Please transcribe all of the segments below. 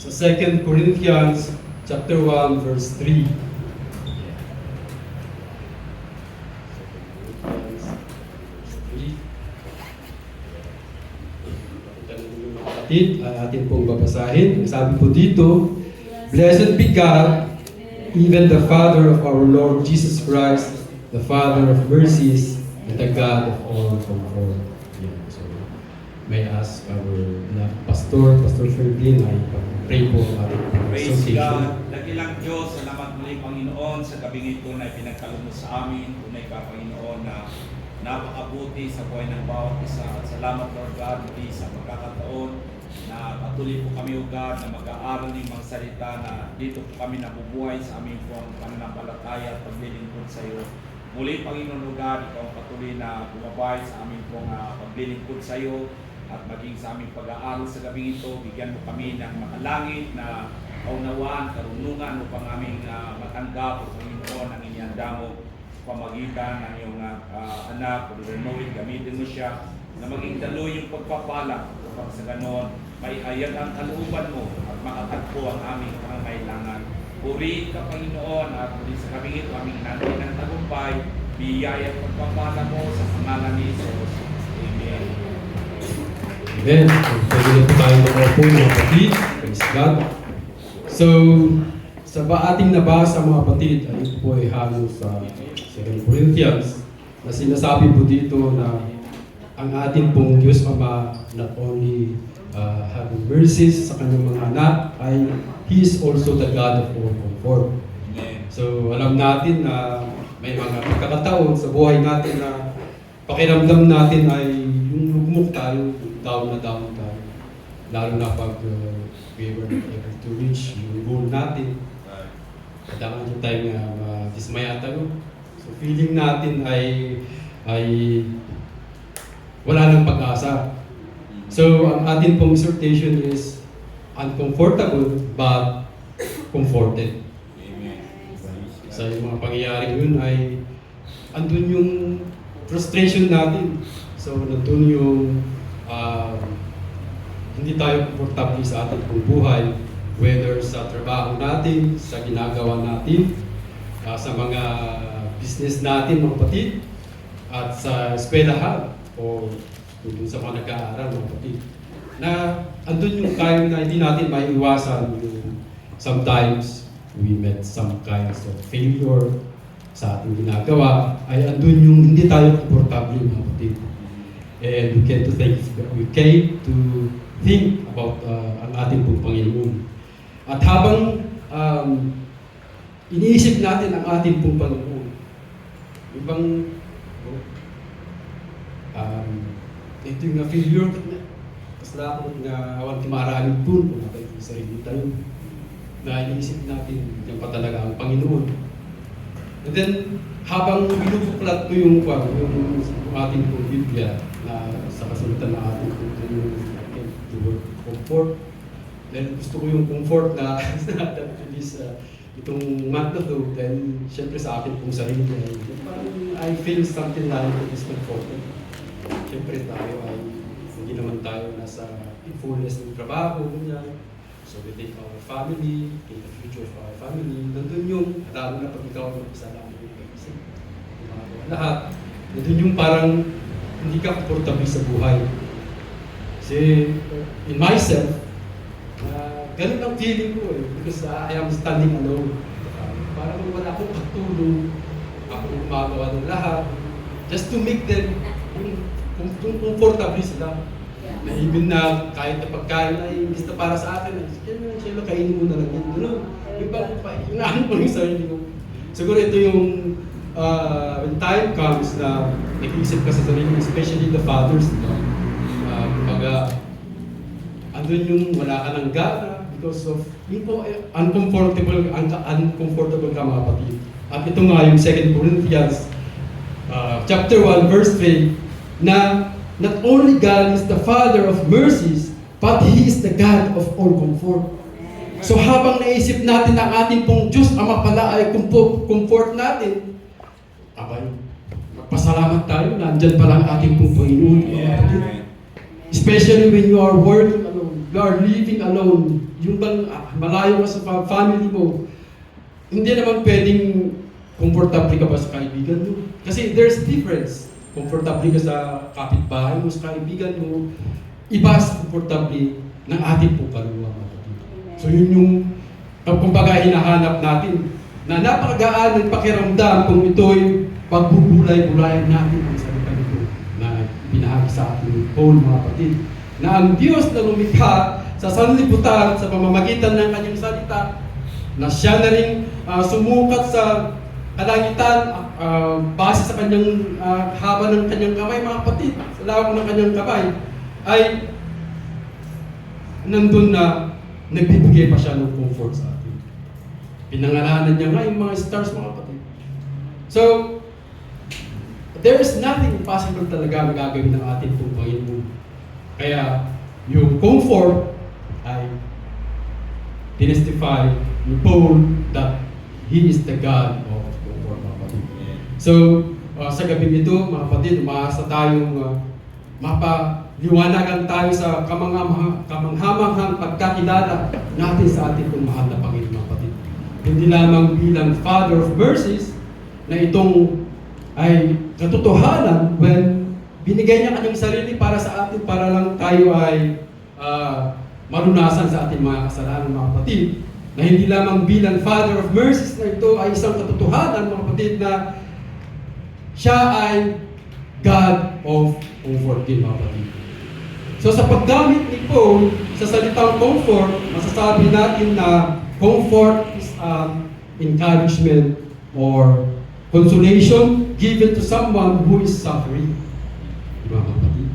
Sa 2 Corinthians chapter 1 verse 3. Atin pong babasahin. Ang sabi po dito, Blessed be God, even the Father of our Lord Jesus Christ, the Father of mercies, and the God of all comfort. Yeah, so, may ask our Pastor Ferdinand ay pray po ang ating Praise association. God. Dakilang Diyos, salamat muli Panginoon sa gabing ito na ipinagkaloob mo sa amin. Tunay ka Panginoon na napakabuti sa buhay ng bawat isa. At salamat Lord God muli sa pagkakataon na patuloy po kami o God na mag-aaral ng mga salita na dito po kami nabubuhay sa aming pong pananampalataya at paglilingkod sa iyo. Muli Panginoon o God, ikaw ang patuloy na bumabay sa aming pong paglilingkod sa iyo at maging sa aming pag-aaral sa gabing ito. Bigyan mo kami ng makalangit na kaunawaan, karunungan upang aming matanggap o Panginoon ang inihanda mo sa pamagitan ng iyong anak, Brother Noel, gamitin mo siya na maging daloy yung pagpapala upang sa ganon may hayag ang kalooban mo at makatagpo ang aming pangangailangan. Puri ka Panginoon at muli sa kaming ito aming nanay ng tagumpay, biyaya at pagpapala mo sa pangalan ni Jesus. Amen. Amen. Pwede na po tayo mag-opo mga kapatid. Praise God. So, sa ating nabasa mga kapatid, ay ito po ay halo sa 2 Corinthians na sinasabi po dito na ang ating pong Diyos Ama not only having mercies sa kanyang mga anak, ay He is also the God of all comfort. So, alam natin na may mga pagkakataon sa buhay natin na pakiramdam natin ay yung lugmok tayo, down na down tayo. Lalo na pag we were not able to reach yung goal natin. Kailangan yung time na dismaya tayo. So feeling natin ay wala nang pag-asa. So ang atin pong exhortation is uncomfortable but comforted. Sa mga pangyayaring yun ay andun yung frustration natin. So nandun yung hindi tayo komportable sa ating pong buhay, whether sa trabaho natin, sa ginagawa natin, sa mga business natin mga kapatid, at sa eskwelahan o sa mga nag-aaral mga kapatid. Na andun yung time na hindi natin maiiwasan yung sometimes we met some kinds of failure sa ating ginagawa, ay andun yung hindi tayo komportable mga kapatid. And we came to think about ang ating pong Panginoon. At habang iniisip natin ang ating pong Panginoon, ibang ito yung failure, kasalanan na awan timaraanin po kung natin yung sarili tayo, na iniisip natin yung pa talaga ang Panginoon. And then, habang binubuklat ko yung ating pong Biblia, na sa kasulatan na ating pong the word comfort. Then gusto ko yung comfort na release itong month na to, then syempre sa akin pong sarili parang I feel something like discomforted. Syempre tayo ay hindi naman tayo nasa fullness ng trabaho, ganyan. So we take our family, take the future of our family. Nandun yung, lalo na pag ikaw ang isa lang yung pag-isip. Lahat. Nandun yung parang hindi ka komportable sa buhay. Kasi in myself, ganun ang feeling ko because I am standing alone. Parang wala akong katulong, ako gumagawa ng lahat, just to make them comfortable sila. Na even na kahit na pagkain ay imbis na para sa akin, siyempre kainin mo na lang yun. Yung inaano ko yung sarili ko. Siguro ito yung when time comes na nag-iisip ka sa sarili, especially the fathers, andun yung wala ka ng gana because of yung uncomfortable ka mga kapatid. At ito nga yung 2 Corinthians chapter 1 verse 3 na not only God is the Father of mercies, but He is the God of all comfort. So habang naisip natin ang ating pong Diyos Ama pala ay comfort natin, abay, magpasalamat tayo, nandyan pala ang ating pong Panginoon. Especially when you are working alone. you are living alone, yung bang malayo ka sa family mo, hindi naman pwedeng komportable ka ba sa kaibigan mo? Kasi there's difference. Komportable ka sa kapitbahay mo, sa kaibigan mo, iba sa komportable ng ating pong kaluluwa. So yun yung, kumbaga hinahanap natin, na napakagaan ng pakiramdam kung ito'y pagbubulay-bulayan natin ang salita nito na pinahagi sa ating Paul, mga kapatid. Na ang Diyos na lumikha sa sanlibutan sa pamamagitan ng kanyang salita, na siya na rin sumukat sa kalangitan base sa kanyang haba ng kanyang kamay, mga kapatid, sa lawak ng kanyang kamay, ay nandun na nagbibigay pa siya ng comfort sa atin. Pinangalanan niya nga yung mga stars, mga kapatid. So, there is nothing impossible talaga na gagawin ng ating pong Panginoon. Kaya, yung comfort ay tinestify ni Paul that He is the God of comfort, mga kapatid. So, sa gabi ito, mga kapatid, umaasa tayong mapaliwanagan tayo sa kamanghamanghang pagkakilala natin sa ating pong mahal na Panginoon, mga kapatid. Hindi lamang bilang Father of Mercies, na itong ay katotohanan when binigay niya kanyang sarili para sa atin, para lang tayo ay malunasan sa ating mga kasalanan, mga kapatid. Na hindi lamang bilang Father of Mercies, na ito ay isang katotohanan, mga kapatid, na siya ay God of comfort din, mga kapatid. So sa paggamit ni Paul sa salitang comfort, masasabi natin na comfort is encouragement or consolation given to someone who is suffering. Mga kapatid.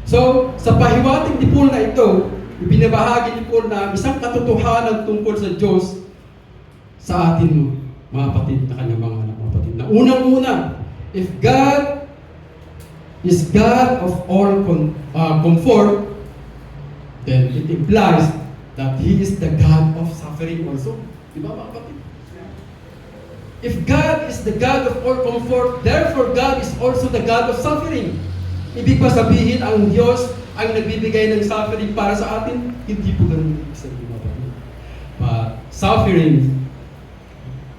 So, sa pahiwatig ni Paul na ito, ibinabahagi ni Paul na isang katotohanan tungkol sa Diyos sa atin, mga kapatid, na kanyang mga anak, mga kapatid. Na unang-una, if God is God of all comfort, then it implies that He is the God of suffering also. Diba, mga kapatid? If God is the God of all comfort, therefore God is also the God of suffering. Ibig ba sabihin ang Diyos ang nagbibigay ng suffering para sa atin? Hindi po ganun ibig sabihin, mga kapatid. But suffering,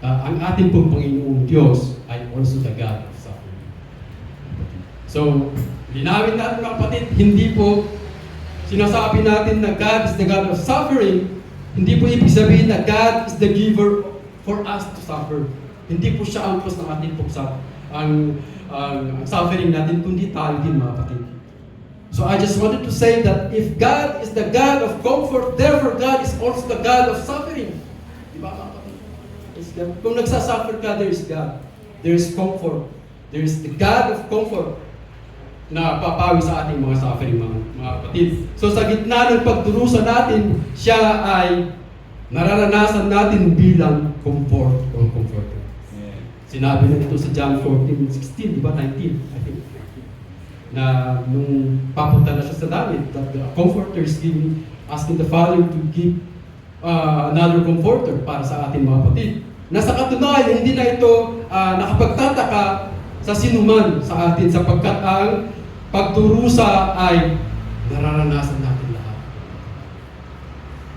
ang ating pong Panginoong Diyos ay also the God of suffering. So, linawin natin, mga kapatid, hindi po sinasabi natin na God is the God of suffering. Hindi po ibig sabihin na God is the giver for us to suffer. Hindi po siya ang cause ng ating ang suffering natin, kundi tayo din, mga kapatid. So I just wanted to say that if God is the God of comfort, therefore God is also the God of suffering. Di ba, mga kapatid? Kung nagsasuffer ka, there is God. There is comfort. There is the God of comfort na papawi sa ating mga suffering, mga kapatid. So sa gitna ng pagdurusa natin, siya ay nararanasan natin bilang comfort o comforter. Yeah. Sinabi na ito sa John 14:16, di ba? 19, I think. Na nung papunta na siya sa langit, that the comforter is asking the Father to give another comforter para sa ating mga kapatid. Nasa katunayan, hindi na ito nakapagtataka sa sinuman sa atin sapagkat ang pagdurusa ay nararanasan natin lahat.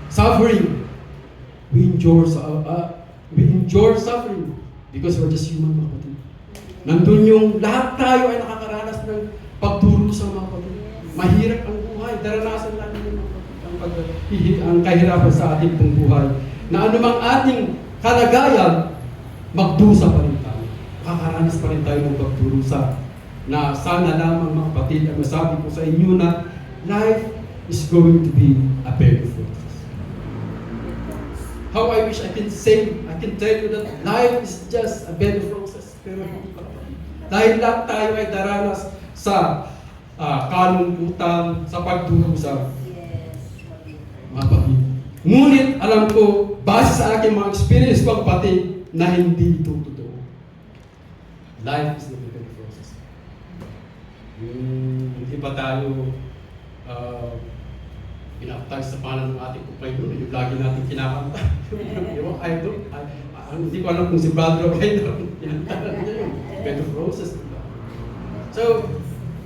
Suffering, we endure suffering because we're just human, mga kapatid. Nandun yung lahat tayo ay nakakaranas ng pagdurusa, mga kapatid. Mahirap ang buhay, daranasan natin yung mga kapatid, ang kahirapan sa ating pong buhay. Na anumang ating kalagayan, magdusa pa rin tayo. Kakaranas pa rin tayo ng pagdurusa. Na sana lamang, mga kapatid, ang masabi ko sa inyo na life is going to be a bed of roses. How I wish I can tell you that life is just a bed of roses. Pero hindi pa. Dahil lahat tayo ay daranas sa kalungkutan, sa pagdurusa. Mga kapatid. Ngunit alam ko, base sa aking mga experience, mga kapatid, na hindi ito totoo. Life is not a bed of roses. Hindi pa tayo pinapatay sa panan ng ating Panginoon, yung lagi natin kinakanta. Yung idol, hindi ko alam kung si Brother O'Reilly, pinantalan niya yung bed of roses. So,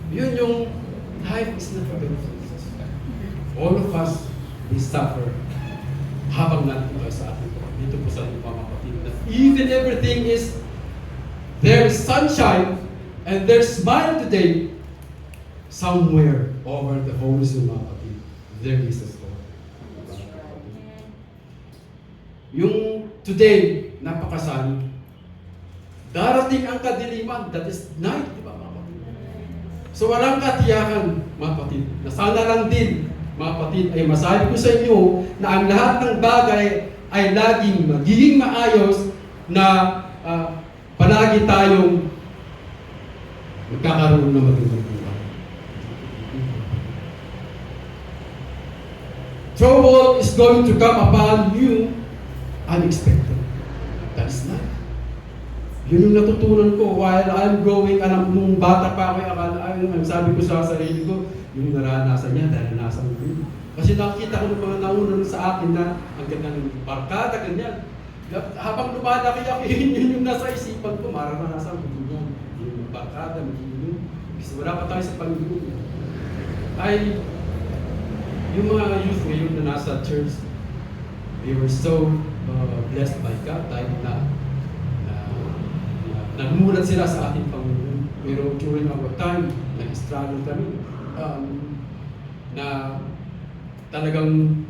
yun yung life is not a bed of roses. All of us we suffer habang nandito tayo sa ating dito po sa ating mga kapatid. That even everything is, there's sunshine and there's smile today, somewhere over the horizon, mga kapatid, there is a storm. Yung today, napakasani. Darating ang kadiliman, that is night, di ba mga kapatid? So walang katiyakan, mga kapatid, na sana lang din, mga kapatid, ay masabi ko sa inyo na ang lahat ng bagay ay laging magiging maayos, na palagi tayong magkakaroon ng magandang buhay. Trouble is going to come upon you unexpected. That's not. Yun yung natutunan ko while I'm growing. Alam, nung bata pa ako, ang sabi ko sa sarili ko, yung naranasan niya, naranasan ko yun. Kasi nakita ko ng mga naunang sa akin na ang ganda ng barkada, ganyan. Habang lumalaki ako, yun yung nasa isipan ko, maranasan ko yun. Yung barkada, magiging yun. Kasi wala pa tayo sa Panginoon. Ay, yung mga youth ngayon na nasa church, they were so blessed by God dahil nagmulat sila sa ating Panginoon. Pero during our time, nag-struggle kami, na talagang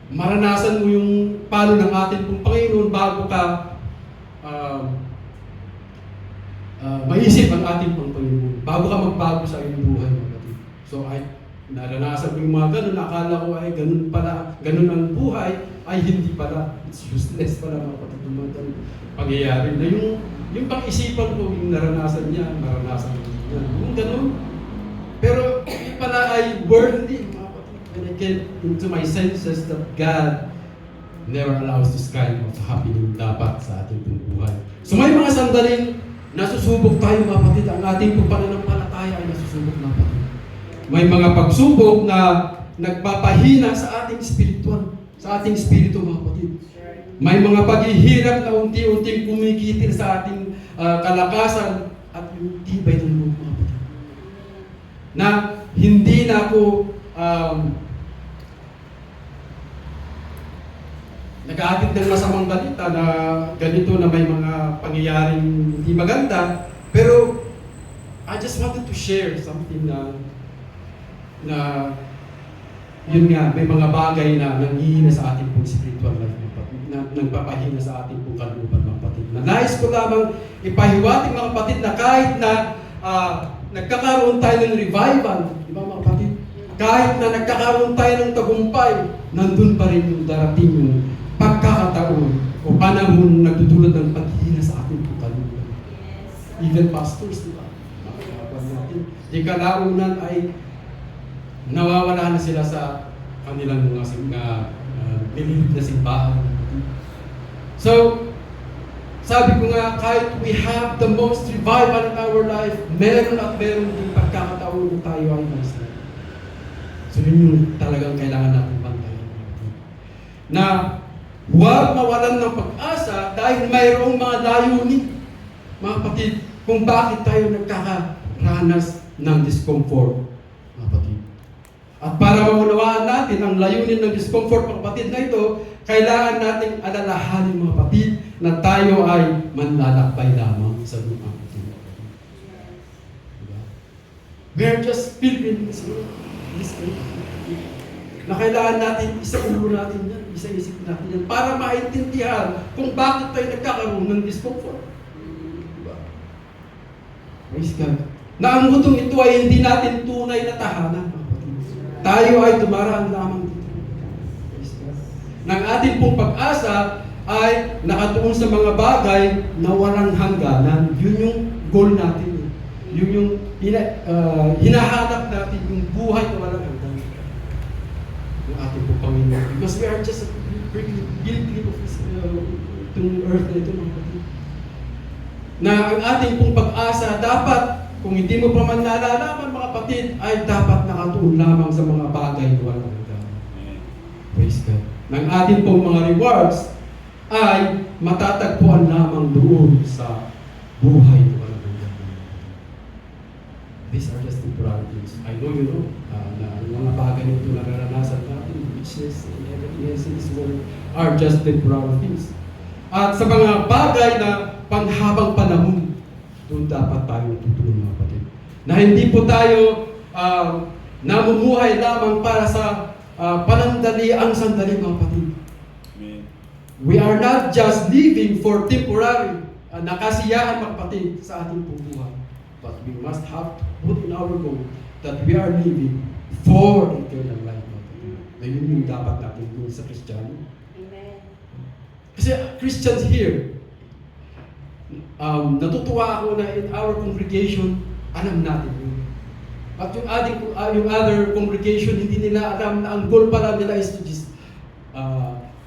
maranasan mo yung palo ng ating pong Panginoon bago ka maisip ang ating pong Panginoon, bago ka magbago sa iyong buhay, mga kapatid. So, naranasan ko yung mga ganun, akala ko ay ganun pala, ganun ang buhay, ay hindi pala, it's useless pala, mga kapatid, yung mga pangyayari na yung pang-isipan ko, yung naranasan niya, maranasan ko niya, yung ganun. Pero yung pala ay worldly, mga kapatid. When I get into my senses that God never allows this kind of happening dapat sa ating buhay. So may mga sandaling nasusubok tayo, mga kapatid, ang ating pananampalataya ay nasusubok, mga kapatid. May mga pagsubok na nagpapahina sa ating spiritual, sa ating spirito, mga kapatid. May mga paghihirap na unti-unting kumikitil sa ating kalakasan at yung tibay ng loob, mga kapatid. Na hindi na ako nag-aatid ng masamang balita na ganito na may mga pangyayaring hindi maganda, pero I just wanted to share something na yun nga, may mga bagay na nanghihina sa ating pong spiritual life, mga kapatid, na nagpapahina sa ating pong kalooban, mga kapatid. Na nais ko lamang ipahiwatig, mga kapatid, na kahit na nagkakaroon tayo ng revival, di ba, mga kapatid? Kahit na nagkakaroon tayo ng tagumpay, nandun pa rin yung darating yung pagkakataon o panahon nagtutulad ng paghihina sa ating pong kalooban. Even pastors, di ba? Di kalaunan ay nawawala na sila sa kanilang mga believed na simbahan. So, sabi ko nga, kahit we have the most revival in our life, meron at meron din pagkakataon na tayo ay nasa. So, yun yung talagang kailangan natin bantayan. Na huwag mawalan ng pag-asa dahil mayroong mga layunin, mga kapatid, kung bakit tayo nagkakaranas ng discomfort, mga kapatid. At para maunawaan natin ang layunin ng discomfort, mga kapatid, na ito, kailangan nating alalahanin, mga kapatid, na tayo ay manlalakbay lamang sa lumang ito. Diba? We are just pilgrims in this earth. Na kailangan natin, isa-ulo natin yan, isa-isip natin yan, para maintindihan kung bakit tayo nagkakaroon ng discomfort. Diba? Praise God. Na ang mutong ito ay hindi natin tunay na tahanan. Tayo ay dumaraan lamang dito. Nang ating pong pag-asa ay nakatuon sa mga bagay na walang hangganan. Yun yung goal natin. Yun yung hinahanap natin, yung buhay na walang hangganan. Yung ating pong Panginoon. Because we are just guilty of this itong earth na ito, mga kapatid. Na ang ating pong pag-asa dapat, kung hindi mo pa man nalalaman, mga kapatid, ay dapat nakatuon lamang sa mga bagay na walang hangganan. Praise God. Ng ating pong mga rewards ay matatagpuan lamang doon sa buhay na walang hangganan. These are just temporary things. I know you know na yung mga bagay na ito na naranasan natin, riches, and everything else in this world are just temporal things. At sa mga bagay na panghabang panahon, doon dapat tayo tutulong mga kapatid. Na hindi po tayo namumuhay lamang para sa panandaliang sandali mga kapatid. Amen. We are not just living for temporary nakasiyahan mga kapatid sa ating buhay. But we must have to put in our goal that we are living for eternal life mga kapatid. Na yun yung dapat natin gawin sa Kristiyano. Amen. Kasi Christians here, natutuwa ako na in our congregation, alam natin yun. At yung other congregation, hindi nila alam na ang goal pala nila is to just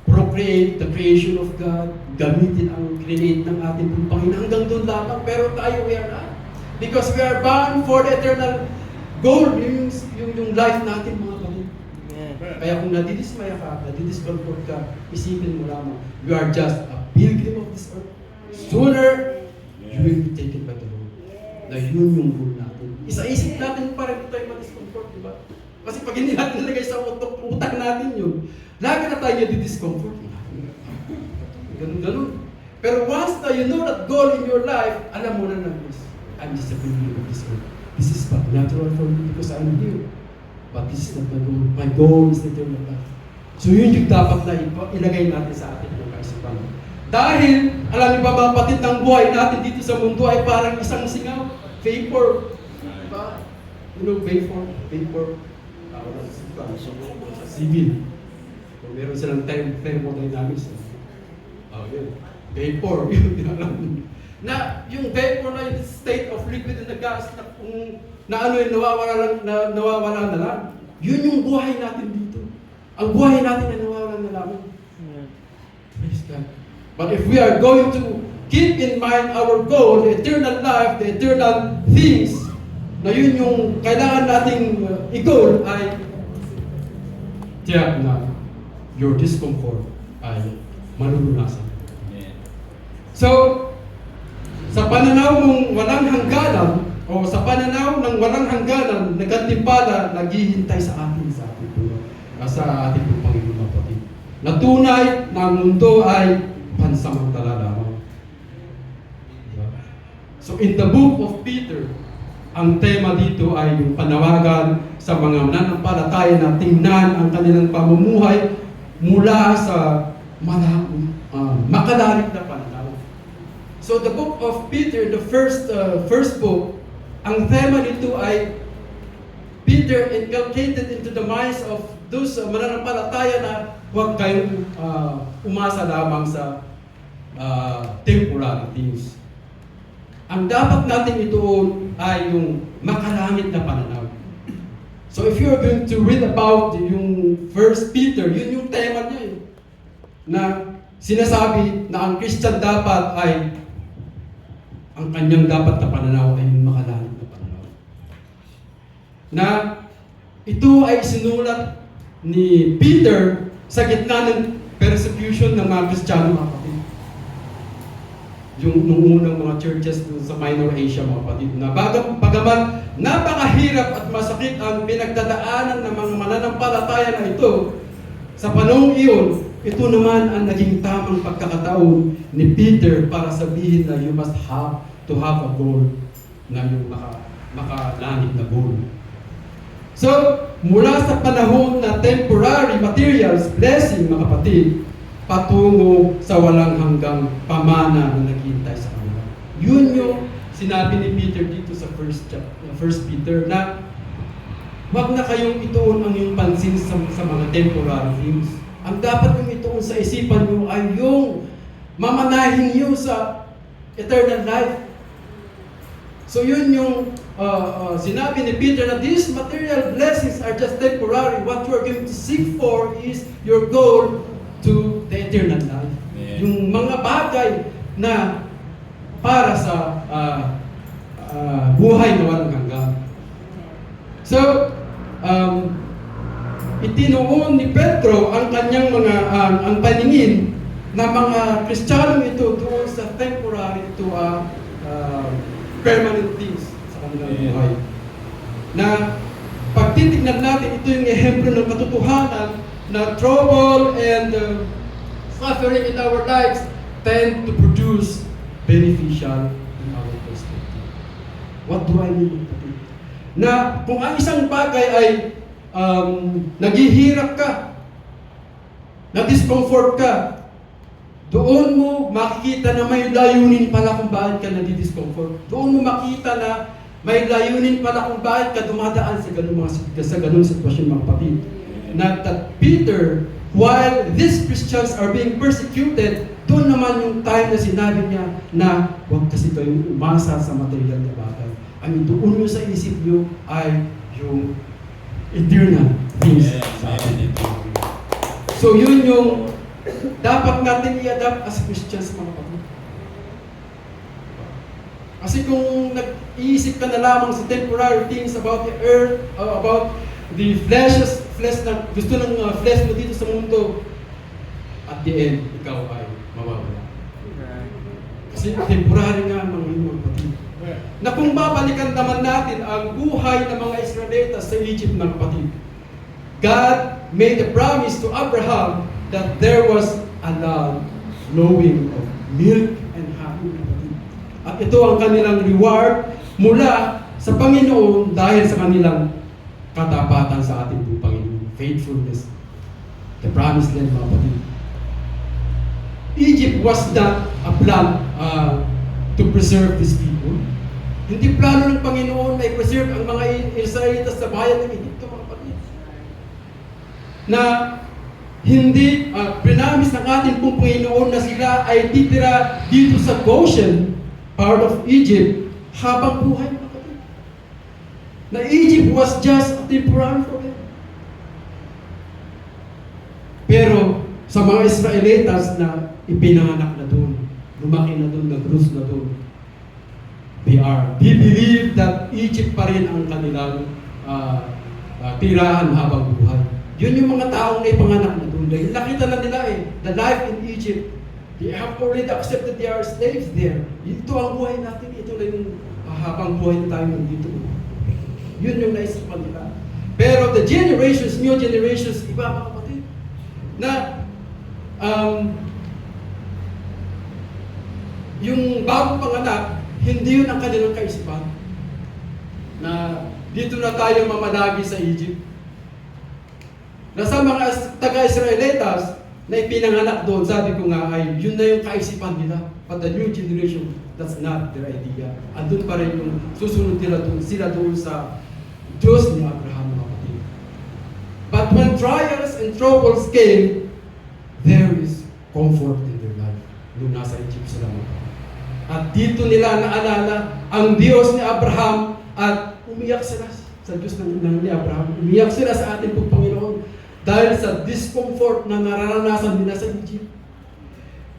procreate the creation of God, gamitin ang create ng ating Panginoon hanggang doon lamang. Pero tayo, we are not. Because we are bound for the eternal goal, yung life natin mga kapatid. Kaya kung nadidismaya ka, nadidiscomfort ka, isipin mo lamang, you are just a pilgrim of this earth. Sooner, you will be taken by the Lord. Na yun yung goal natin. Isa-isip natin pa rin tayo ma-discomfort, di ba? Kasi pag hindi natin nilagay sa utak natin yun, lagi na tayo di-discomfort. Ganun. Pero once na you know that goal in your life, alam mo na this, I'm just a pilgrim of this earth. This is but natural for me because I'm here. But this is not my goal. My goal is eternal life. So yun yung dapat na ilagay natin sa ating mga kaisipan. Dahil, alam niyo ba mga kapatid, ng buhay natin dito sa mundo ay parang isang singaw, vapor. Diba? You know, vapor. Sa civil. Kung meron silang thermodynamics. Yun. Vapor. Yun, alam mo. Na yung vapor na yung state of liquid in the gas na kung na ano yung nawawala na lang. Yun yung buhay natin dito. Ang buhay natin ay nawawala na lang. Praise God. But if we are going to keep in mind our goal, the eternal life, the eternal things, na yun yung kailangan nating i-goal ay tiyak na your discomfort ay malulunasan. So, sa pananaw mong walang hangganan, o sa pananaw ng walang hangganan, nagkatimpala, naghihintay sa ating Panginoon kapatid. Na tunay na ang mundo ay pansamantala lamang. So in the book of Peter, ang tema dito ay yung panawagan sa mga mananampalataya na tingnan ang kanilang pamumuhay mula sa makalalim na pananaw. So the book of Peter, the first book, ang tema nito ay Peter inculcated into the minds of those mananampalataya na huwag kayong umasa lamang sa temporary things. Ang dapat natin ituon ay yung makalangit na pananaw. So if you're going to read about yung First Peter, yun yung tema niya na sinasabi na ang Christian dapat ay ang kanyang dapat na pananaw ay yung makalangit na pananaw. Na ito ay sinulat ni Peter sa gitna ng persecution ng mga Kristiyano mga kapatid. Yung nung unang mga churches dun sa Minor Asia mga kapatid na bagaman napakahirap at masakit ang pinagdadaanan ng mga mananampalataya na ito, sa panahong iyon, ito naman ang naging tamang pagkakataon ni Peter para sabihin na you must have to have a goal na yung makalangit na goal. So, mula sa panahon na temporary materials, blessing mga kapatid, patungo sa walang hanggang pamana na naghihintay sa kanila. Yun yung sinabi ni Peter dito sa First Peter na wag na kayong ituon ang yung pansin sa mga temporary things. Ang dapat yung ituon sa isipan nyo ay yung mamanahin nyo sa eternal life. So yun yung sinabi ni Peter na these material blessings are just temporary. What you are going to seek for is your goal to the eternal life. Yeah. Yung mga bagay na para sa buhay na walang hanggan. So, itinuon ni Pedro ang kanyang mga ang paningin na mga Kristiyano ito doon sa temporary to permanent things sa kanilang buhay. Na pag titignan natin, ito yung ehemplo ng katotohanan na trouble and suffering in our lives tend to produce beneficial in our perspective. What do I mean? Na kung ang isang bagay ay naghihirap ka, na-discomfort ka, doon mo makikita na may layunin pala kung bakit ka nadi-discomfort. Doon mo makita na may layunin pala kung bakit ka dumadaan sa ganung sitwasyon, mga kapatid. Na that Peter, while these Christians are being persecuted, doon naman yung time na sinabi niya na huwag kasi kayong umasa sa material na bagay. Ang doon nyo sa isip nyo ay yung eternal things. So yun yung dapat natin i-adapt as Christians, mga kapatid. Kasi kung nag-iisip ka na lamang sa temporary things about the earth, about the flesh na gusto ng flesh mo dito sa mundo, at the end, ikaw ay mawawala. Kasi temporary nga mga kapatid. Na kung babalikan naman natin ang buhay ng mga Israelitas sa Egypt, mga kapatid, God made a promise to Abraham that there was a land flowing of milk and honey. At ito ang kanilang reward mula sa Panginoon dahil sa kanilang katapatan sa ating Panginoon. Faithfulness. The promised land, mga kapatid. Egypt was not a plan to preserve these people. Hindi plano ng Panginoon na i-preserve ang mga Israelitas sa bayan ng Egypto, mga kapatid. Na hindi pinamis ng ating pong Panginoon na sila ay titira dito sa Goshen, part of Egypt, habang buhay, mga kapatid. Na Egypt was just a temporary for them. Pero sa mga Israelitas na ipinanganak na doon, lumaki na doon, nag-roots na doon, they believe that Egypt pa rin ang kanilang tirahan habang buhay. Yun yung mga taong na ipanganak na doon. Dahil nakita na nila the life in Egypt. They have already accepted they are slaves there. Ito ang buhay natin. Ito na yung habang buhay na tayo dito. Yun yung naisipan nila. Pero the generations, new generations, iba, mga kapatid, na yung bagong panganak, hindi yun ang kanilang kaisipan. Na dito na tayo mamalagi sa Egypt. Na sa mga taga-Israelitas na ipinanganak doon, sabi ko nga ay yun na yung kaisipan nila. But the new generation, that's not their idea. Andun pa rin yung susunod nila doon, sila doon sa Diyos ni Abraham, mga kapatid. But when trials and troubles came, there is comfort in their life. Nung nasa Egypt sila, mga kapatid. At dito nila naalala ang Diyos ni Abraham at umiyak sila sa Diyos ni Abraham. Umiyak sila sa ating Panginoon dahil sa discomfort na nararanasan nila sa Egypt.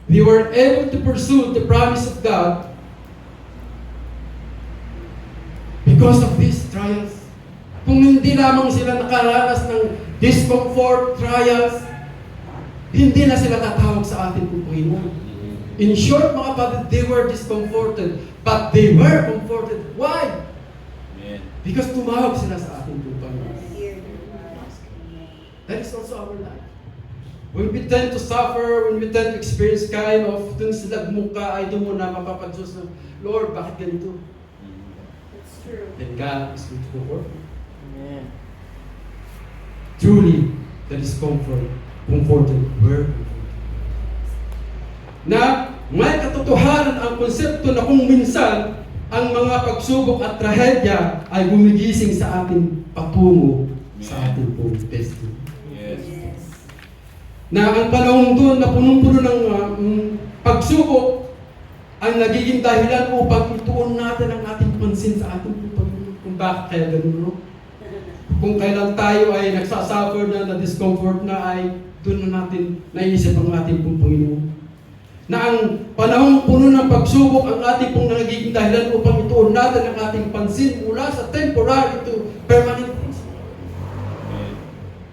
They were able to pursue the promise of God because of these trials. Kung hindi lamang sila nakaranas ng discomfort, trials, hindi na sila tatawag sa ating Panginoon. In short, mga kapatid, they were discomforted, but they were comforted. Why? Because tumawag sila sa ating Panginoon. That is also our life. When we tend to suffer, when we tend to experience kind of dun sa lagmuka, ay doon mo na mapapadiyos na, Lord, bakit ganito? That's true. Then God is going to comfort you. Amen. Truly, that is comforted, we're comforted. Na may katotohanan ang konsepto na kung minsan ang mga pagsubok at trahedya ay gumigising sa ating patungo sa ating pong destiny. Na ang panahon doon na punong-puno ng pagsubok ang nagiging dahilan upang ituon natin ang ating pansin sa ating Panginoon. Kung bakit kaya ganun, no? Kung kailan tayo ay nagsasuffer na discomfort na ay doon na natin naisip ang ating Panginoon. Na ang panahon puno ng pagsubok ang ating pong nagiging dahilan upang ituon natin ang ating pansin mula sa temporary to permanent things.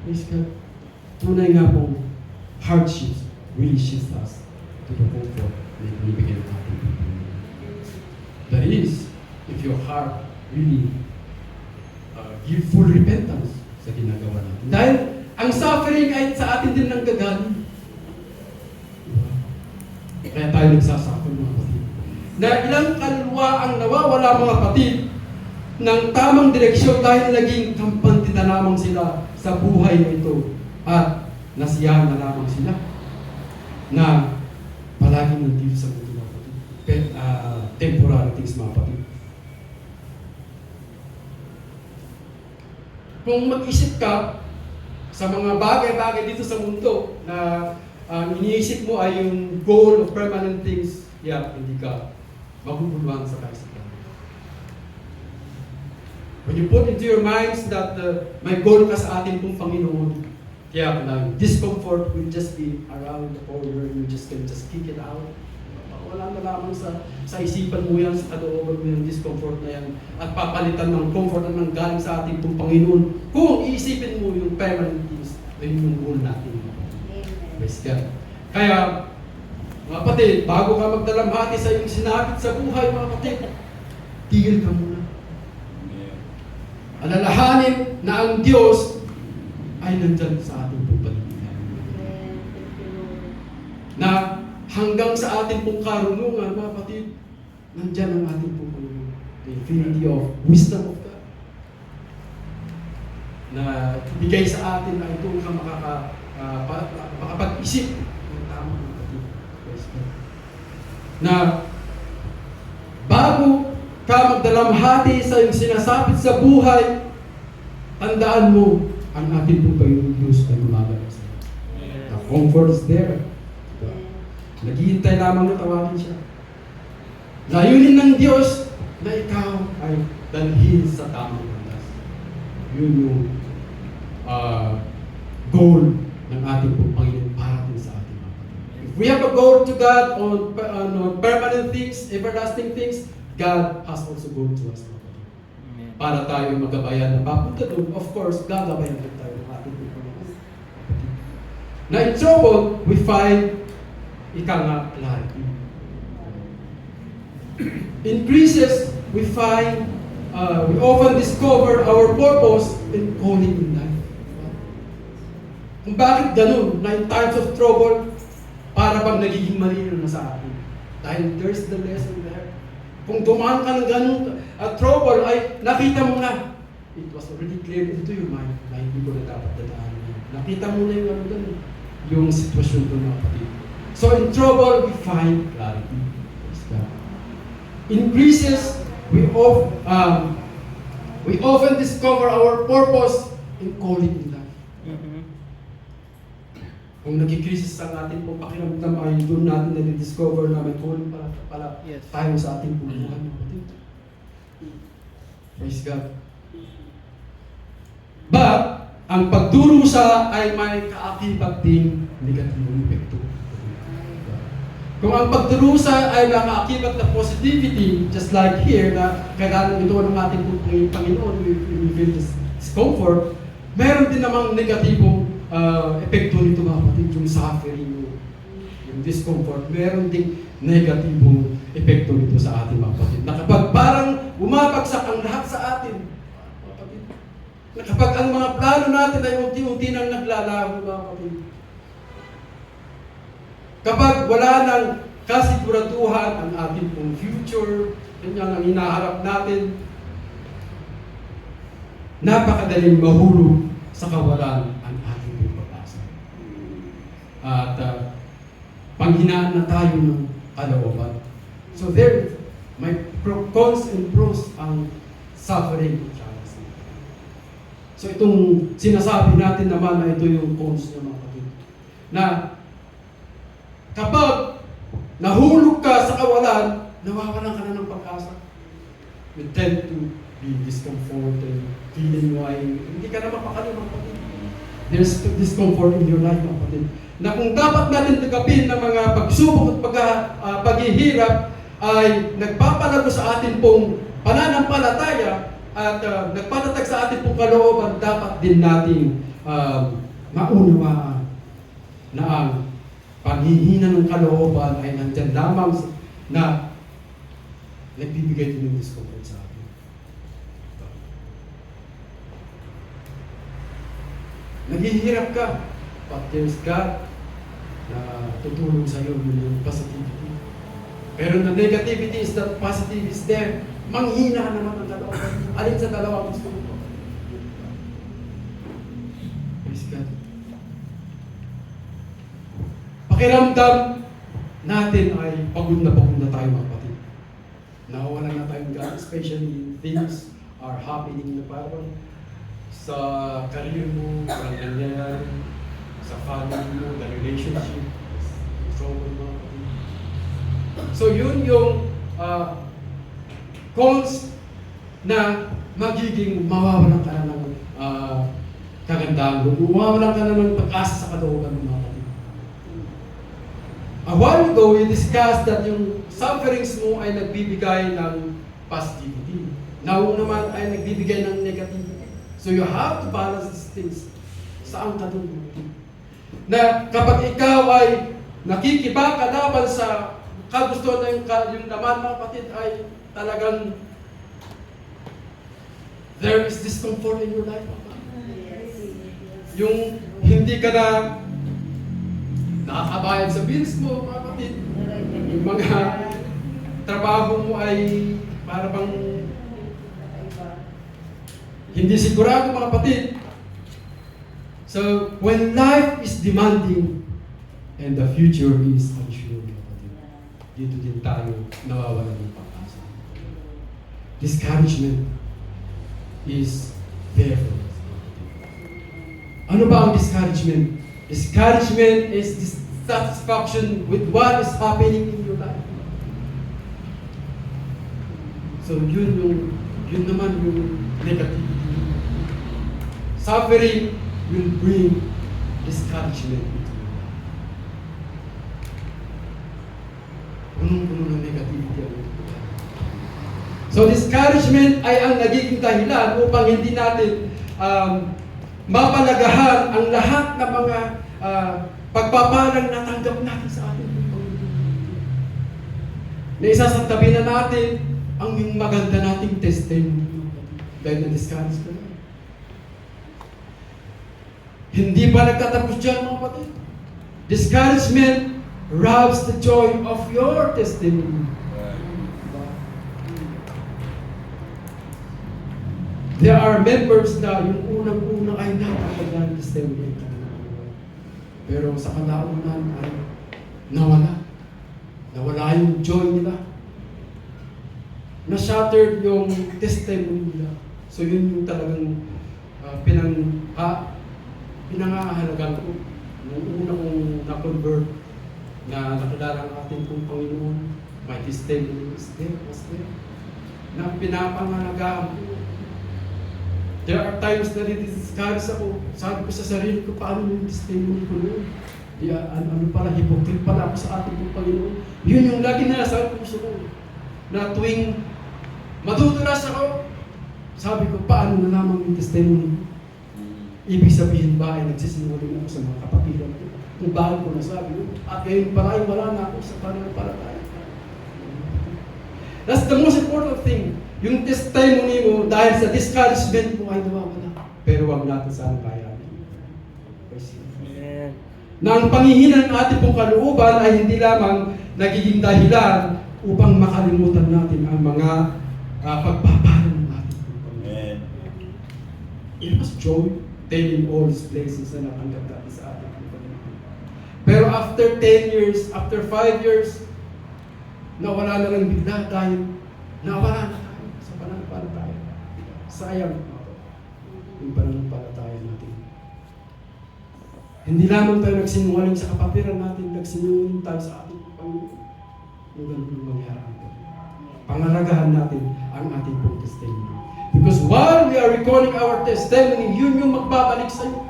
Praise God. Tunay nga pong hardships really shifts us to the comfort na ibinibigay ng ating Panginoon. That is, if your heart really give full repentance sa ginagawa natin. Dahil Ang suffering ay sa atin din nang gagaling. Kaya tayo nagsasuffer mga kapatid. Na ilang kaluluwa ang nawawala mga kapatid ng tamang direksyon dahil naging kampante na lamang sila sa buhay na ito at nasiyahan na lamang sila na palaging nandito sa mundo mga kapatid. Temporary things mga kapatid. Kung mag-isip ka sa mga bagay-bagay dito sa mundo na iniisip mo ay yung goal of permanent things, hindi ka maguguluhan sa kaisipan. When you put into your minds that may goal ka sa ating pong Panginoon, kaya na discomfort will just be around the corner, you can just kick it out. Wala na lamang sa isipan mo yan, sa kalooban mo yung discomfort na yan, at papalitan ng comfort na nanggaling sa ating pong Panginoon kung iisipin mo yung permanent things na yung goal natin. Praise God. Kaya, mga kapatid, bago ka magdalamhati sa iyong sinapit sa buhay, mga kapatid, tigil ka muna. Alalahanin na ang Diyos ay nandyan sa ating pong paligid. Na hanggang sa ating pong karunungan, mga kapatid, nandyan ang ating pong Panginoon. The infinity of wisdom of God. Na ibigay sa atin na ito ang makapag-isip ng tama, mga kapatid. Na bago ka magdalamhati sa iyong sinasapit sa buhay, tandaan mo ang ating pong Panginoon Diyos ay gumagana sa iyo. The comfort is there. Naghihintay lamang na tawagin siya. Layunin ng Diyos na ikaw ay dalhin sa tamang landas. Yun yung goal ng ating pong Panginoon para din sa ating mga kapatid. If we have a goal to God on permanent things, everlasting things, God has also goal to us, mga kapatid. Para tayo magabayan na papunta doon, of course, gagabayan din tayo ng ating pong Panginoon. Na in trouble, we find clarity. In crisis, we often discover our purpose in calling in life. Kung bakit ganun, na in times of trouble, para bang nagiging malino na sa atin. Dahil there's the lesson there. Kung dumaan ka ng ganun trouble, ay nakita mo na, it was already clear into your mind na hindi ko na dapat dadaanan. Nakita mo na yung yung sitwasyon doon mga kapatid. So in trouble, we find clarity. In crisis, we often discover our purpose in calling in life. Kung nagkikrisis ang ating pong pakiramdam, ay doon natin na-discover na may calling pala tayo sa ating buhay. Praise God. But, ang pagdurusa ay may kaakibat ding negatibong epekto. Kung ang pagdurusa ay nakaakibat na positivity, just like here, na kailangan ito ng ating Panginoon, we feel this discomfort, meron din namang negatibong epekto nito mga kapatid, yung suffering, yung discomfort, meron ding negatibong epekto nito sa ating mga kapatid. Na kapag parang bumabagsak ang lahat sa atin, mga kapatid, na kapag ang mga plano natin ay unti-unti nang naglalaho, mga kapatid, kapag wala nang kasiguraduhan ang ating pong future, ganyan ang hinaharap natin, napakadaling mahulog sa kawalan ang ating pong pag-asa. At panghinaan na tayo ng kalooban. So there, may cons and pros ang suffering. So itong sinasabi natin naman na ito yung cons niya mga kapatid. Na kapag nahulog ka sa kawalan, nawawalan ka na ng pag-asa. You tend to be discomforted, feeling why hindi ka na mapakali mga kapatid. There's discomfort in your life mga kapatid. Na kung dapat natin tagapin ng mga pagsubok at paghihirap ay nagpapalago sa atin pong pananampalataya at nagpatatag sa atin pong kalooban, dapat din nating maunawaan na ang panghihina ng kalooban ay nandyan lamang na nagbibigay din ng discomfort sa atin. Naghihirap ka. But there's God na tutulong sa iyo yung positivity. Pero the negativity is that positive is there. Manghina naman ang dalawa. Alin sa dalawa gusto mo? Praise God. Pakiramdam natin ay pagod na tayo mga kapatid. Nawawalan na tayong God, especially things are happening na parang sa career mo, parang nangyayari, sa family mo, the relationship, trouble mga kapatid. So yun yung cause na magiging mawawalan ka na ng kagandahan mo, mawawalan ka na ng pag-asa sa kalooban ng mga kapatid. A while ago, we discussed that yung sufferings mo ay nagbibigay ng positivity. Now naman ay nagbibigay ng negativity. So you have to balance these things. Saan ka doon? Na kapag ikaw ay nakikipagkalaban sa kagustuhan na yung laman mga kapatid ay talagang there is discomfort in your life. Yung hindi ka na nakakabayad sa bills mo, mga kapatid. Yung mga trabaho mo ay para bang hindi sigurado, mga kapatid. So, when life is demanding and the future is unsure, mga kapatid, dito din tayo nawawalan ng pag-asa. Discouragement is there for us. Ano ba ang discouragement? Discouragement is dissatisfaction with what is happening in your life. So yun naman yung negativity. Suffering will bring discouragement into your life. Punong-puno ng negativity ang ito. So discouragement ay ang nagiging dahilan upang hindi natin mapalagahan ang lahat ng mga pagpapalang natanggap natin sa ating Panginoon. Na isasantabi na natin ang yung maganda nating testimony dahil na-discourage ka na. Hindi pa nagtatapos dyan, mga kapatid. Discouragement robs the joy of your testimony. There are members na yung unang-unang ay napakagandang testimony. Pero sa kalaunan ay nawala. Nawala yung joy nila. Na-shattered yung testimony nila. So yun yung talagang pinangahalagan ko. Nung una kong na-convert na nakilala ang ating kong Panginoon, my testimony was there. Na pinapangalagaan ko. There are times na discourage ako. Sabi ko sa sarili ko, paano yung testimony ko noon? Ano pala, hypocrite pala ako sa ating kong Panginoon. Yun yung lagi na sa puso ko. Na tuwing matutulas ako, sabi ko, paano na lamang yung testimony ko? Ibig sabihin ba ay nagsisinungaling ako sa mga kapatiran ko? Kung bakit ko nasabi ko, at ngayon pala ay wala na ako sa pananampalataya. That's the most important thing. Yung testimony mo dahil sa discouragement mo ay nawawala. Pero wag natin sana kaya. Na ang panghihina ng ating pong kalooban ay hindi lamang nagiging dahilan upang makalimutan natin ang mga pagpapala ng ating pong Panginoon. It was joy telling all these places na natanggap natin sa ating pong Panginoon. Pero after 10 years, after 5 years, nawala na lang bigla dahil nawala na tayo sa pananampalataya. Sayang yung pananampalataya natin. Hindi lamang tayo nagsinungaling sa kapatiran natin, nagsinungaling tayo sa ating Panginoon. Yung ganun yung mangyari. Pangalagahan natin ang ating pong testimony. Because while we are recalling our testimony, yun yung magbabalik sa'yo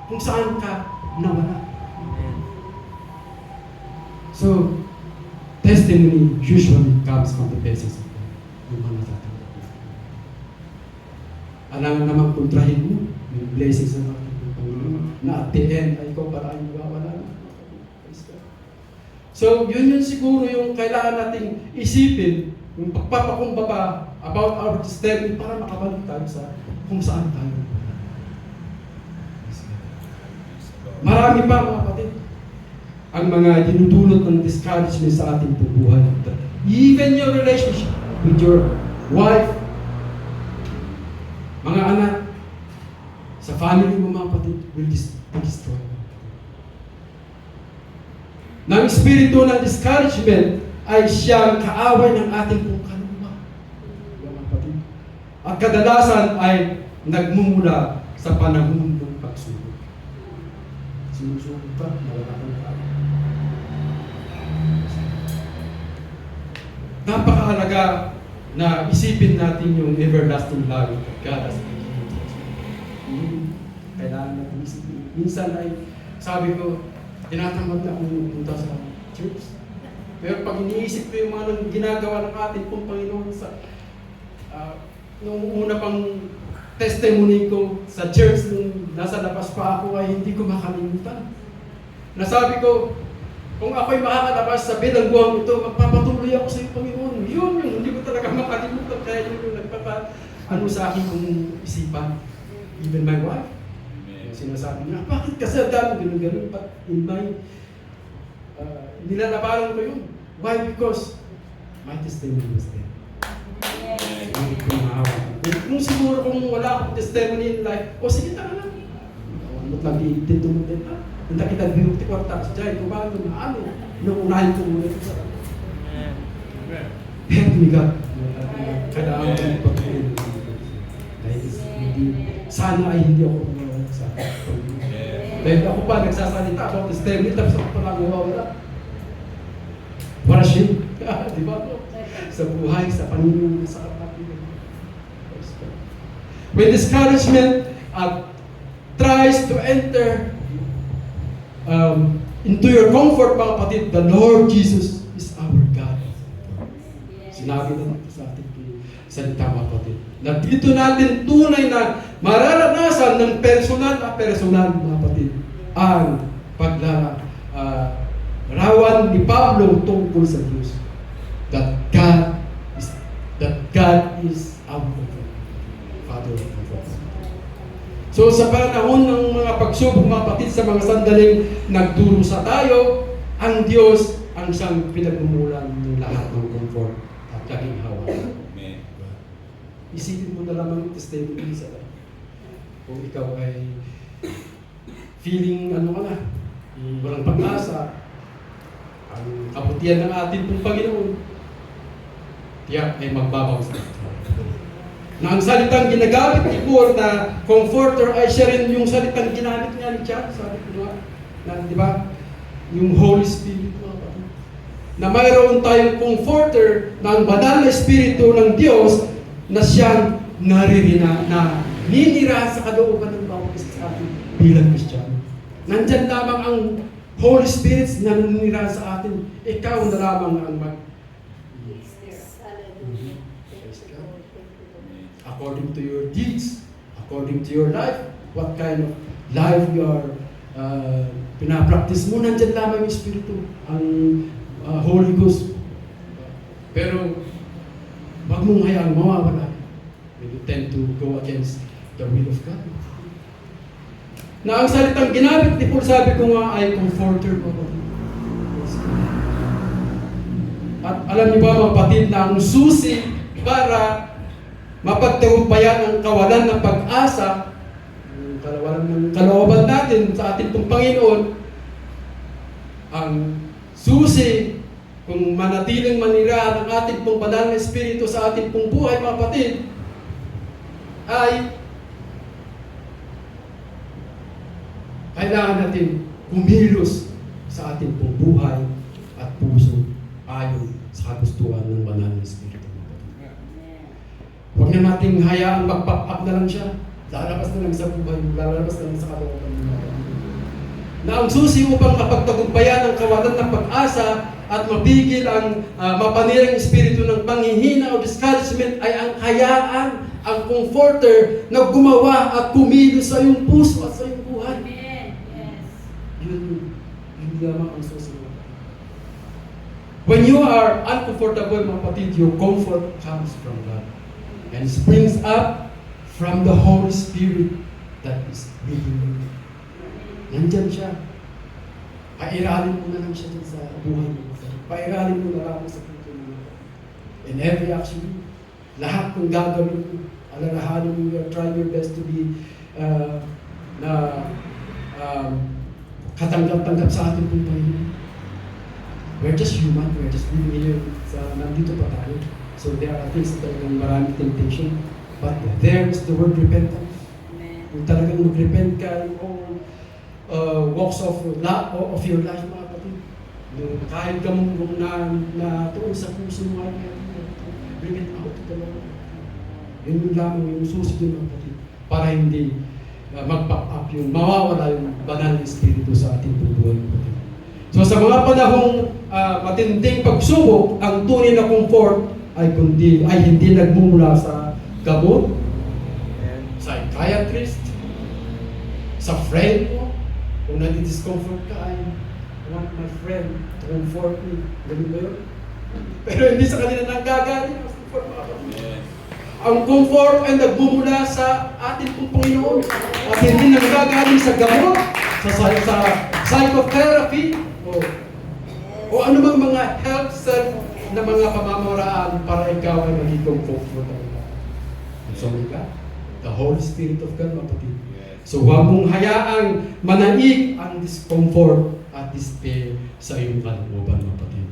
kung saan ka nawala. So, testimony usually comes from the blessings of God. Yung mga natatanggap mo. Alam naman kontrahin mo yung blessings ng ating Panginoon na at the end ay ikaw pala ay mawawala na. So, yun siguro yung kailangan nating isipin, yung pagpapakumbaba about our testimony para makabalik tayo sa kung saan tayo. Marami pa mga kapatid. Ang mga dinudulot ng discouragement sa ating buhay. Even your relationship with your wife, mga anak, sa family mo mga kapatid, will destroy. Nang espiritu ng discouragement ay siyang kaaway ng ating pong kaluluwa. Mga kapatid. At kadalasan ay nagmumula sa panahon ng pagsubok. Sinusubok pa, nawala ng tao. Napakahalaga na isipin natin yung everlasting love of God as kailangan natin isipin. Minsan ay, sabi ko, tinatamad na akong punta sa church. Pero pag iniisip ko yung mga ginagawa ng ating pong Panginoon sa nung una pang testimony ko sa church nung nasa labas pa ako ay hindi ko makalimutan. Nasabi ko, kung ako'y makakalabas sa bilangguang ito, magpapatuloy ako sa iyo, Panginoon. Yun, hindi ko talaga makalimutan. Kaya yun yung sa akin kung isipan. Even my wife. Sinasabi niya, bakit kasi dami ganun-ganun? But in my, nilalabanan ko yun. Why? Because my testimony was there. Kung siguro kung wala akong testimony in life, sige tara lang. Ano lagi dito mo din, hindi kita beauty ko tapos dyan, kung bakit ano, naunahin ko muna ito sa help me God. Kailangan ko ipatuloy. Sana ay hindi ako sa dahil ako pa nagsasalita about testimony tapos ako pa lang nawawala. What a shame. Di ba? Sa buhay, sa panunong, sa kapatid. When discouragement tries to enter into your comfort, mga kapatid, the Lord Jesus is our God. Sinabi na ito sa ating salita, mga kapatid. Na dito natin tunay na mararanasan ng personal, mga kapatid, ang rawan ni Pablo tungkol sa Diyos. That God is our Father of God. So sa panahon ng mga pagsubok, mga kapatid, sa mga sandaling nagdurusa tayo, ang Diyos ang siyang pinagmumulan ng lahat ng comfort at laging hawa. Amen. Isipin mo na lamang yung testimony sa life. Kung ikaw ay feeling walang pag-asa, ang kabutihan ng ating pong Panginoon, tiyak ay magbabaw sa atin. Na ang salitang ginagamit ni Paul na comforter ay siya rin yung salitang ginamit niya ni John, sabi ko na, di ba? Yung Holy Spirit, mga kapatid. Na mayroon tayong comforter na ang banal na Espiritu ng Diyos na siyang ninira sa kalooban ng bawat isa sa atin bilang Kristiyano. Nandyan lamang ang Holy Spirit na naninira sa atin. Ikaw na lamang ang according to your deeds, according to your life, what kind of life you are pinapractice mo, nandyan lamang yung Espiritu, ang Holy Ghost. Pero, wag mong hayaang mawawala when you tend to go against the will of God. Na ang salitang ginamit ni Paul, sabi ko nga, ay comforter ko. At alam niyo ba, mga kapatid, na ang susi para mapagtagumpayan ang kawalan ng pag-asa, ang kawalan ng kalooban natin sa ating pong Panginoon, ang susi kung manatiling manira ang ating pong banal na Espiritu sa ating pong buhay, mga kapatid, ay kailangan natin kumilos sa ating pong buhay at puso ayon sa kagustuhan ng banal na Espiritu. Huwag na nating hayaang mag-pop-up na lang siya. Lalabas na lang sa buhay, lalabas na lang sa kalooban ng mga na ang susi upang mapagtagumpayan ang kawalan ng pag-asa at mapigil ang mapanirang espiritu ng panghihina o discouragement ay ang hayaan, ang comforter na gumawa at kumilos sa iyong puso at sa iyong buhay. Amen. Yes. Yun lamang ang susi. When you are uncomfortable, mga kapatid, your comfort comes from God. And springs up from the Holy Spirit that is within you. Nandyan siya. Pairalin mo na lang siya dyan sa buhay mo. Pairalin mo na lang sa puso mo. In every action, lahat ng gagawin mo, alalahanin mo, you are trying your best to be katanggap-tanggap sa ating pong Panginoon. We're just human, we're just living here, nandito pa tayo. So there are things that talagang maraming temptation. But there is the word repentance. Kung talagang mag-repent ka in all walks of your life, mga kapatid. Kahit ka mong na tuon sa puso mo, bring it out to the Lord. Yun yung lamang yung susi yung mga kapatid. Para hindi mag-pop up yung mawawala yung banal na espiritu sa ating buhay. So sa mga panahong matinding pagsubok, ang tunay na comfort ay hindi nagmumula sa gamot, psychiatrist, sa friend mo. Kung nadi-discomfort ka, I want my friend to comfort me. Ganun ba yun? Pero hindi sa kanila nanggagaling ang comfort, mga kapatid. Ang comfort ay nagmumula sa ating pong Panginoon at hindi nanggagaling sa gamot, sa psychotherapy, o anumang mga health na mga pamamaraan para ikaw ay magiging comfortable. So ka, the Holy Spirit of God, kapatid. So huwag mong hayaang manaig ang discomfort at despair sa iyong kalooban, kapatid.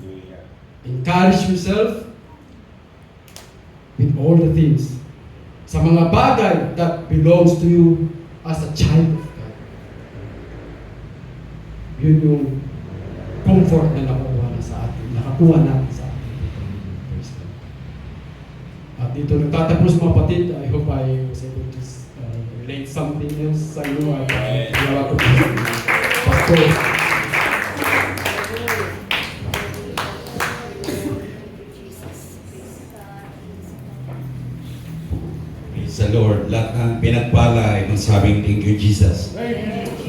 Encourage yourself with all the things sa mga bagay that belongs to you as a child of God. Yun yung comfort na nakakuha natin sa atin. At dito nagtatapos, mga kapatid. I hope I was able to relate something else sa inyo. Gawa ko po Pastor. Sa Lord, lahat ng pinagpala ay magsabing thank you, Jesus.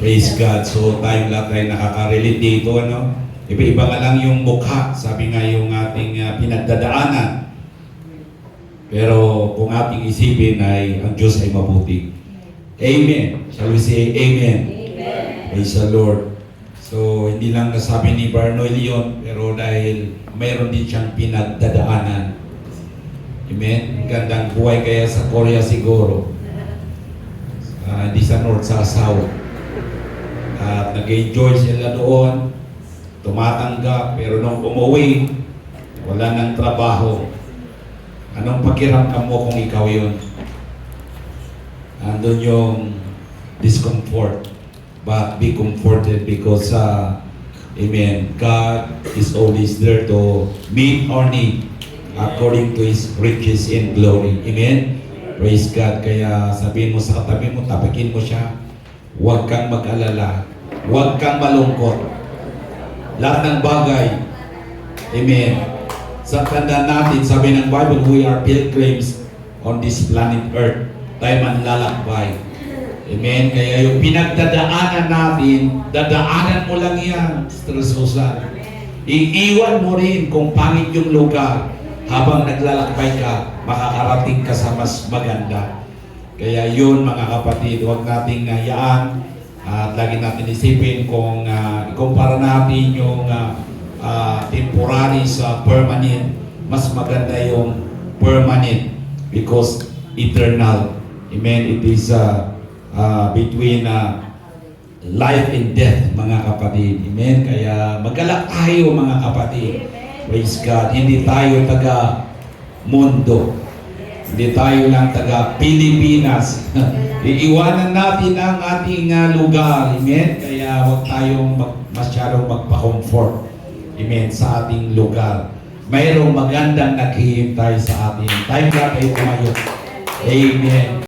Praise God. So tayong lahat ay nakaka-relate dito, ano? Iba-iba nga lang yung mukha, sabi nga yung ating pinagdadaanan. Pero kung ating isipin ay ang Diyos ay mabuti. Amen. Shall we say amen? Amen. Praise the Lord. So hindi lang nasabi ni Barnoy Leon, pero dahil mayroon din siyang pinagdadaanan. Amen? Gandang buhay kaya sa Korea siguro. Hindi sa North, sa asawa. At nag-enjoy sila doon. Tumatanggap. Pero nung umuwi, wala ng trabaho. Anong pakiramdam mo kung ikaw yun? Andun yung discomfort. But be comforted because amen, God is always there to meet our need according to His riches in glory. Amen? Praise God. Kaya sabihin mo sa katabi mo, tapakin mo siya. Huwag kang mag-alala. Huwag kang malungkot. Lahat ng bagay. Amen. Sa tanda natin, sabi ng Bible, we are pilgrims on this planet Earth. Tayo manlalakbay. Amen. Kaya yung pinagdadaanan natin, dadaanan mo lang yan, Sister Susan. Iiwan mo rin kung pangit yung lugar. Habang naglalakbay ka, makakarating ka sa mas maganda. Kaya yun, mga kapatid, huwag nating hayaan at lagi natin isipin kung ikumpara natin yung temporary sa permanent, mas maganda yung permanent because eternal. Amen. It is between life and death, mga kapatid. Amen. Kaya magalak tayo, mga kapatid. Praise God. Hindi tayo taga mundo. Hindi tayo lang taga Pilipinas. Iiwanan natin ang ating lugar. Amen? Kaya huwag tayong masyadong magpa-comfort. Amen? Sa ating lugar. Mayroong magandang naghihintay sa atin. Tayo na kayo tumayo. Amen.